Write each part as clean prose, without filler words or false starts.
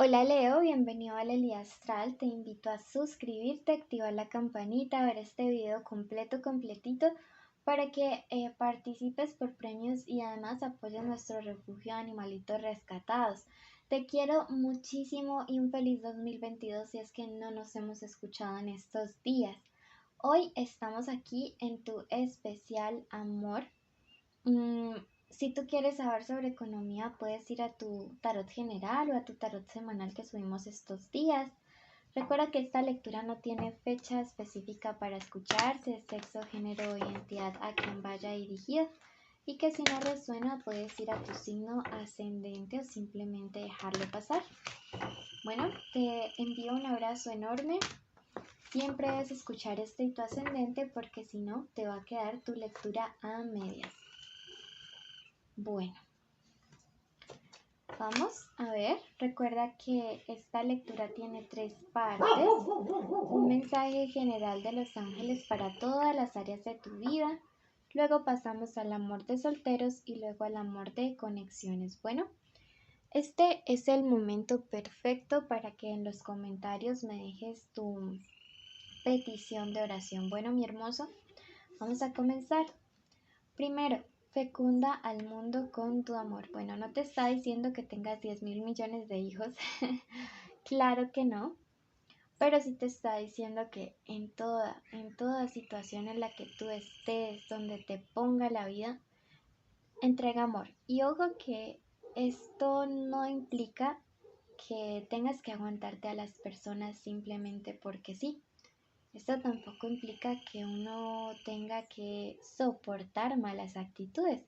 Hola Leo, bienvenido a la Lía Astral. Te invito a suscribirte, activar la campanita, ver este video completito para que participes por premios y además apoyes nuestro refugio de animalitos rescatados. Te quiero muchísimo y un feliz 2022 si es que no nos hemos escuchado en estos días. Hoy estamos aquí en tu especial amor. Si tú quieres saber sobre economía, puedes ir a tu tarot general o a tu tarot semanal que subimos estos días. Recuerda que esta lectura no tiene fecha específica para escucharse, sexo, género o identidad a quien vaya dirigida, y que si no resuena puedes ir a tu signo ascendente o simplemente dejarlo pasar. Bueno, te envío un abrazo enorme. Siempre debes escuchar este y tu ascendente porque si no te va a quedar tu lectura a medias. Bueno, vamos a ver. Recuerda que esta lectura tiene 3 partes. Un mensaje general de los ángeles para todas las áreas de tu vida. Luego pasamos al amor de solteros y luego al amor de conexiones. Bueno, este es el momento perfecto para que en los comentarios me dejes tu petición de oración. Bueno, mi hermoso, vamos a comenzar. Primero, fecunda al mundo con tu amor. Bueno, no te está diciendo que tengas 10.000 millones de hijos, claro que no, pero sí te está diciendo que en toda situación en la que tú estés, donde te ponga la vida, entrega amor. Y ojo que esto no implica que tengas que aguantarte a las personas simplemente porque sí. Esto tampoco implica que uno tenga que soportar malas actitudes.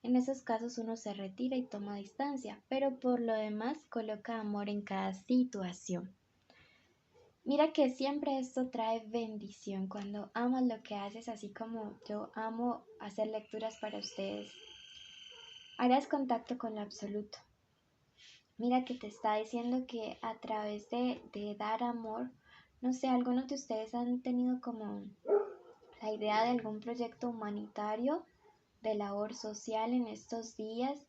En esos casos uno se retira y toma distancia, pero por lo demás coloca amor en cada situación. Mira que siempre esto trae bendición cuando amas lo que haces, así como yo amo hacer lecturas para ustedes. Harás contacto con lo absoluto. Mira que te está diciendo que a través de dar amor, no sé, algunos de ustedes han tenido como la idea de algún proyecto humanitario, de labor social en estos días,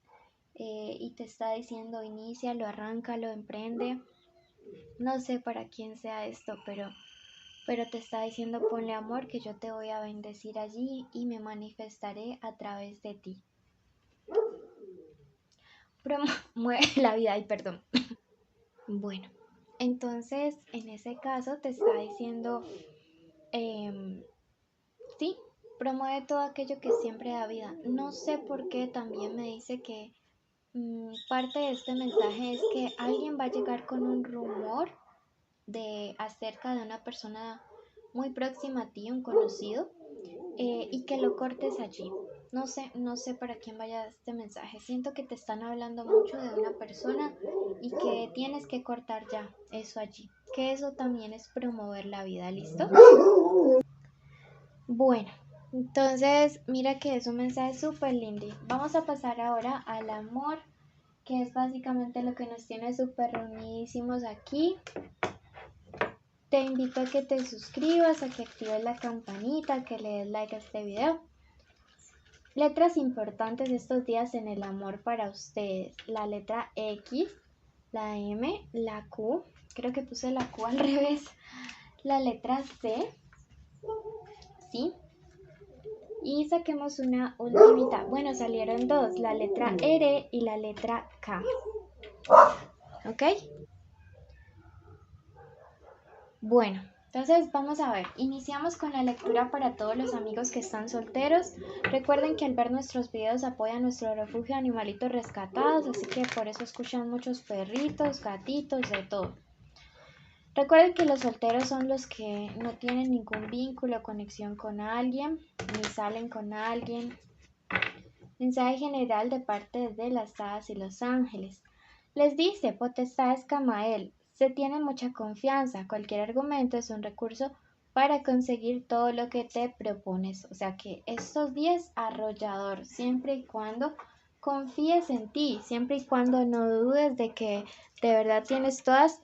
y te está diciendo inícialo, arráncalo, emprende. No sé para quién sea esto, pero te está diciendo ponle amor que yo te voy a bendecir allí y me manifestaré a través de ti. Promueve la vida y perdón. Bueno, entonces en ese caso te está diciendo, sí, promueve todo aquello que siempre da vida. No sé por qué también me dice que parte de este mensaje es que alguien va a llegar con un rumor de acerca de una persona muy próxima a ti, un conocido, y que lo cortes allí. No sé para quién vaya este mensaje. Siento que te están hablando mucho de una persona y que tienes que cortar ya eso allí. Que eso también es promover la vida, ¿listo? Bueno, entonces mira que es un mensaje súper lindo. Vamos a pasar ahora al amor, que es básicamente lo que nos tiene súper reunidísimos aquí. Te invito a que te suscribas, a que actives la campanita, a que le des like a este video. Letras importantes estos días en el amor para ustedes. La letra X, la M, la Q, creo que puse la Q al revés. La letra C, ¿sí? Y saquemos una ultimita. Bueno, salieron dos, la letra R y la letra K. ¿Ok? Bueno, entonces vamos a ver. Iniciamos con la lectura para todos los amigos que están solteros. Recuerden que al ver nuestros videos apoyan nuestro refugio de animalitos rescatados, así que por eso escuchan muchos perritos, gatitos, de todo. Recuerden que los solteros son los que no tienen ningún vínculo o conexión con alguien, ni salen con alguien. Mensaje general de parte de las hadas y los ángeles. Les dice, potestades Camael, se tiene mucha confianza, cualquier argumento es un recurso para conseguir todo lo que te propones. O sea que estos días arrollador, siempre y cuando confíes en ti, siempre y cuando no dudes de que de verdad tienes todas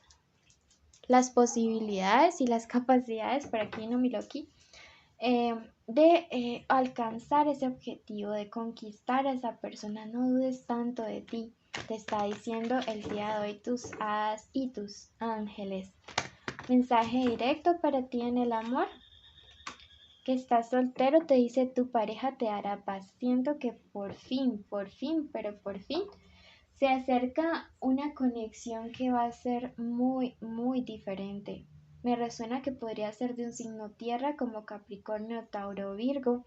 las posibilidades y las capacidades, por aquí no miro aquí, de alcanzar ese objetivo, de conquistar a esa persona. No dudes tanto de ti. te está diciendo el día de hoy tus hadas y tus ángeles. Mensaje directo para ti en el amor. Que estás soltero, te dice tu pareja te hará paz. Siento que por fin, pero por fin se acerca una conexión que va a ser muy, muy diferente. Me resuena que podría ser de un signo tierra como Capricornio, Tauro, Virgo.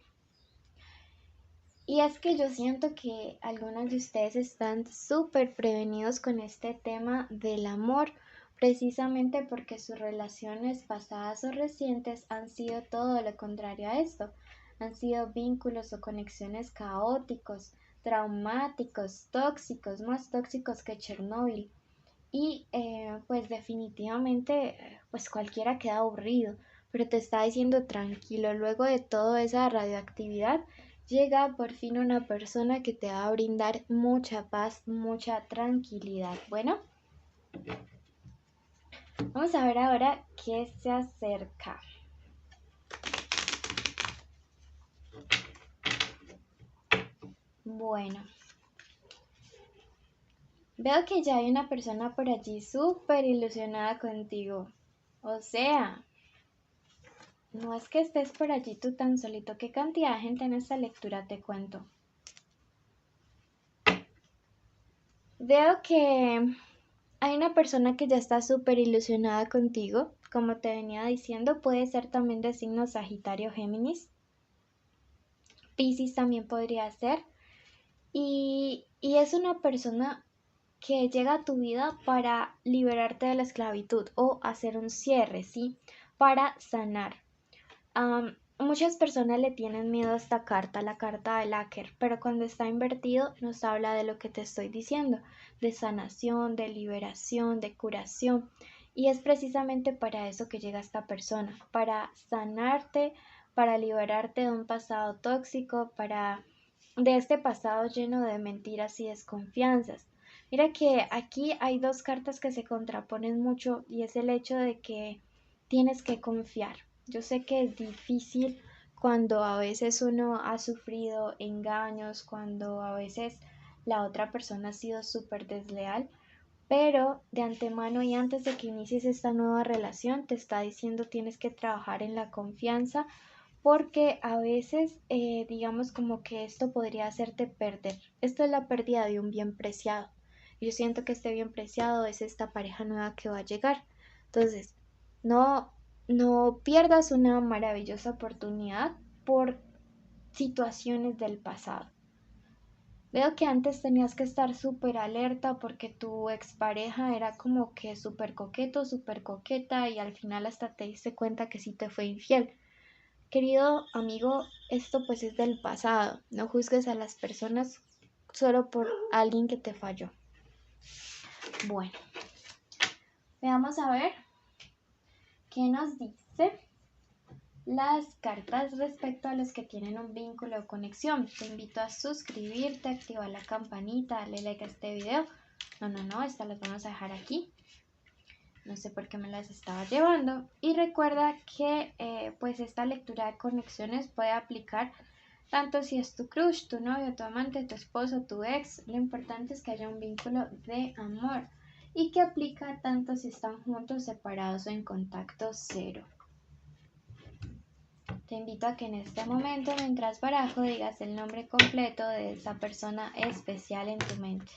Y es que yo siento que algunos de ustedes están súper prevenidos con este tema del amor, precisamente porque sus relaciones pasadas o recientes han sido todo lo contrario a esto. Han sido vínculos o conexiones caóticos, traumáticos, tóxicos, más tóxicos que Chernobyl. Y pues definitivamente, pues cualquiera queda aburrido, pero te está diciendo tranquilo, luego de toda esa radioactividad, llega por fin una persona que te va a brindar mucha paz, mucha tranquilidad. Bueno, vamos a ver ahora qué se acerca. Bueno, veo que ya hay una persona por allí súper ilusionada contigo. O sea, no es que estés por allí tú tan solito. ¿Qué cantidad de gente en esta lectura te cuento? Veo que hay una persona que ya está súper ilusionada contigo. Como te venía diciendo, puede ser también de signo Sagitario, Géminis. Piscis también podría ser. Y es una persona que llega a tu vida para liberarte de la esclavitud o hacer un cierre, ¿sí? Para sanar. Muchas personas le tienen miedo a esta carta, la carta del Láker, pero cuando está invertido nos habla de lo que te estoy diciendo, de sanación, de liberación, de curación. Y es precisamente para eso que llega esta persona, para sanarte, para liberarte de un pasado tóxico, de este pasado lleno de mentiras y desconfianzas. Mira que aquí hay dos cartas que se contraponen mucho y es el hecho de que tienes que confiar. Yo sé que es difícil cuando a veces uno ha sufrido engaños, cuando a veces la otra persona ha sido súper desleal, pero de antemano y antes de que inicies esta nueva relación te está diciendo tienes que trabajar en la confianza porque a veces digamos como que esto podría hacerte perder. Esto es la pérdida de un bien preciado. Yo siento que este bien preciado es esta pareja nueva que va a llegar. Entonces, no, no pierdas una maravillosa oportunidad por situaciones del pasado. Veo que antes tenías que estar súper alerta porque tu expareja era como que súper coqueto, súper coqueta y al final hasta te diste cuenta que sí te fue infiel. Querido amigo, esto pues es del pasado. No juzgues a las personas solo por alguien que te falló. Bueno, veamos a ver qué nos dice las cartas respecto a los que tienen un vínculo o conexión. Te invito a suscribirte, activar la campanita, darle like a este video. No, estas las vamos a dejar aquí. No sé por qué me las estaba llevando. Y recuerda que pues esta lectura de conexiones puede aplicar tanto si es tu crush, tu novio, tu amante, tu esposo, tu ex. Lo importante es que haya un vínculo de amor y que aplica tanto si están juntos, separados o en contacto cero. Te invito a que en este momento, mientras barajo, digas el nombre completo de esa persona especial en tu mente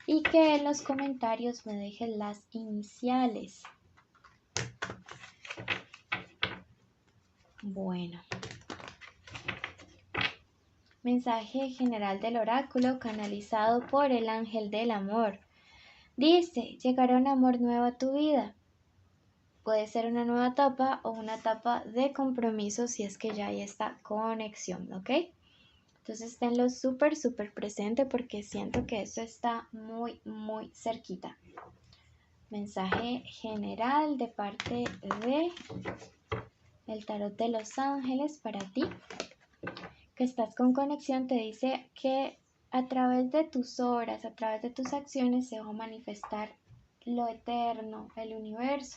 y que en los comentarios me dejes las iniciales. Bueno. Mensaje general del oráculo canalizado por el ángel del amor. Dice, llegará un amor nuevo a tu vida. Puede ser una nueva etapa o una etapa de compromiso si es que ya hay esta conexión, ¿ok? Entonces tenlo súper presente porque siento que esto está muy cerquita. Mensaje general de parte de el tarot de los ángeles para ti. Que estás con conexión te dice que a través de tus obras, a través de tus acciones se va a manifestar lo eterno, el universo,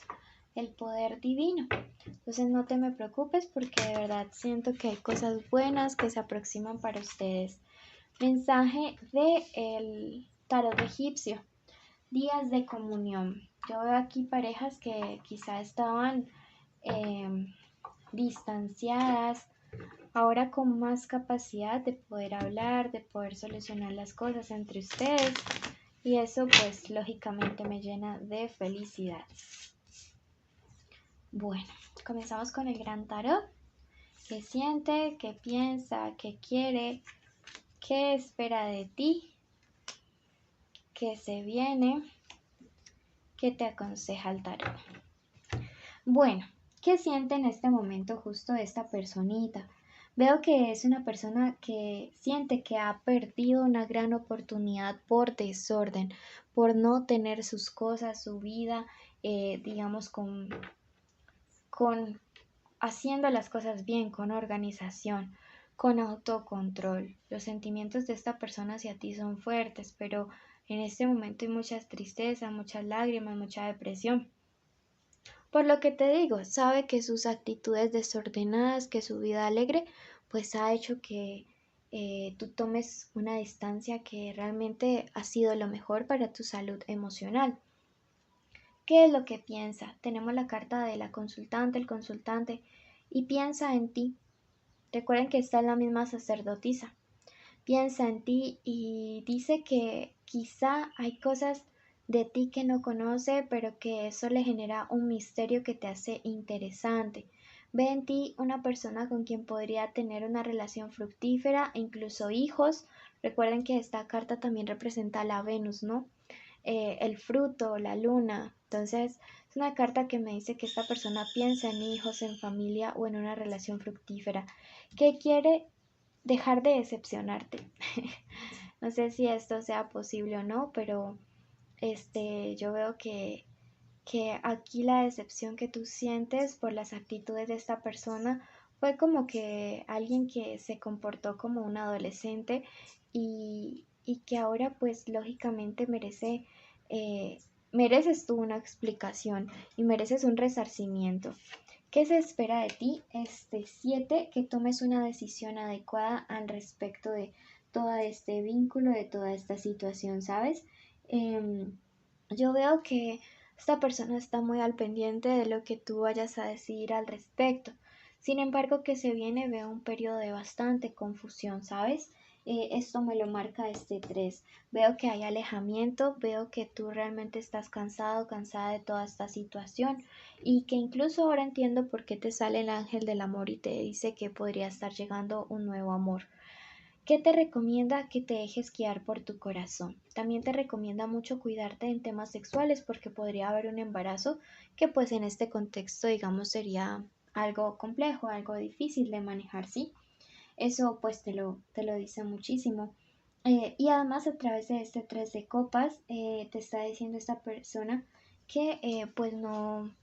el poder divino. Entonces no te me preocupes porque de verdad siento que hay cosas buenas que se aproximan para ustedes. Mensaje de tarot egipcio. Días de comunión. Yo veo aquí parejas que quizá estaban distanciadas, ahora con más capacidad de poder hablar, de poder solucionar las cosas entre ustedes. Y eso pues lógicamente me llena de felicidad. Bueno, comenzamos con el gran tarot. ¿Qué siente? ¿Qué piensa? ¿Qué quiere? ¿Qué espera de ti? ¿Qué se viene? ¿Qué te aconseja el tarot? Bueno, ¿qué siente en este momento justo esta personita? Veo que es una persona que siente que ha perdido una gran oportunidad por desorden, por no tener sus cosas, su vida, digamos, con haciendo las cosas bien, con organización, con autocontrol. Los sentimientos de esta persona hacia ti son fuertes, pero en este momento hay mucha tristeza, muchas lágrimas, mucha depresión. Por lo que te digo, sabe que sus actitudes desordenadas, que su vida alegre, pues ha hecho que tú tomes una distancia que realmente ha sido lo mejor para tu salud emocional. ¿Qué es lo que piensa? Tenemos la carta de la consultante, el consultante, y piensa en ti. Recuerden que está en la misma sacerdotisa. Piensa en ti y dice que quizá hay cosas de ti que no conoce, pero que eso le genera un misterio que te hace interesante. Ve en ti una persona con quien podría tener una relación fructífera e incluso hijos. Recuerden que esta carta también representa a la Venus, ¿no? El fruto, la luna. Entonces, es una carta que me dice que esta persona piensa en hijos, en familia o en una relación fructífera, que quiere dejar de decepcionarte. No sé si esto sea posible o no, pero yo veo que aquí la decepción que tú sientes por las actitudes de esta persona fue como que alguien que se comportó como un adolescente y que ahora pues lógicamente mereces tú una explicación y mereces un resarcimiento. ¿Qué se espera de ti? 7, que tomes una decisión adecuada al respecto de todo este vínculo, de toda esta situación, ¿sabes? Yo veo que esta persona está muy al pendiente de lo que tú vayas a decidir al respecto. Sin embargo, que se viene, veo un periodo de bastante confusión, ¿sabes? Esto me lo marca 3. Veo que hay alejamiento, veo que tú realmente estás cansado, cansada de toda esta situación y que incluso ahora entiendo por qué te sale el ángel del amor y te dice que podría estar llegando un nuevo amor. ¿Qué te recomienda? Que te dejes guiar por tu corazón. También te recomienda mucho cuidarte en temas sexuales porque podría haber un embarazo que pues en este contexto digamos sería algo complejo, algo difícil de manejar, ¿sí? Eso pues te lo dice muchísimo. Y además a través de 3 de copas te está diciendo esta persona que pues no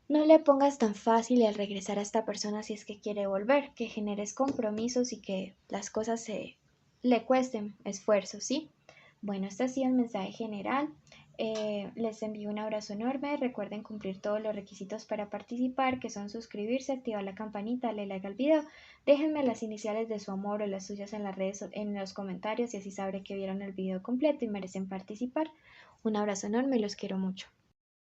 le pongas tan fácil al regresar a esta persona si es que quiere volver, que generes compromisos y que las cosas le cuesten esfuerzo, ¿sí? Bueno, este ha sido el mensaje general. Les envío un abrazo enorme. Recuerden cumplir todos los requisitos para participar, que son suscribirse, activar la campanita, darle like al video. Déjenme las iniciales de su amor o las suyas en las redes, en los comentarios y así sabré que vieron el video completo y merecen participar. Un abrazo enorme y los quiero mucho.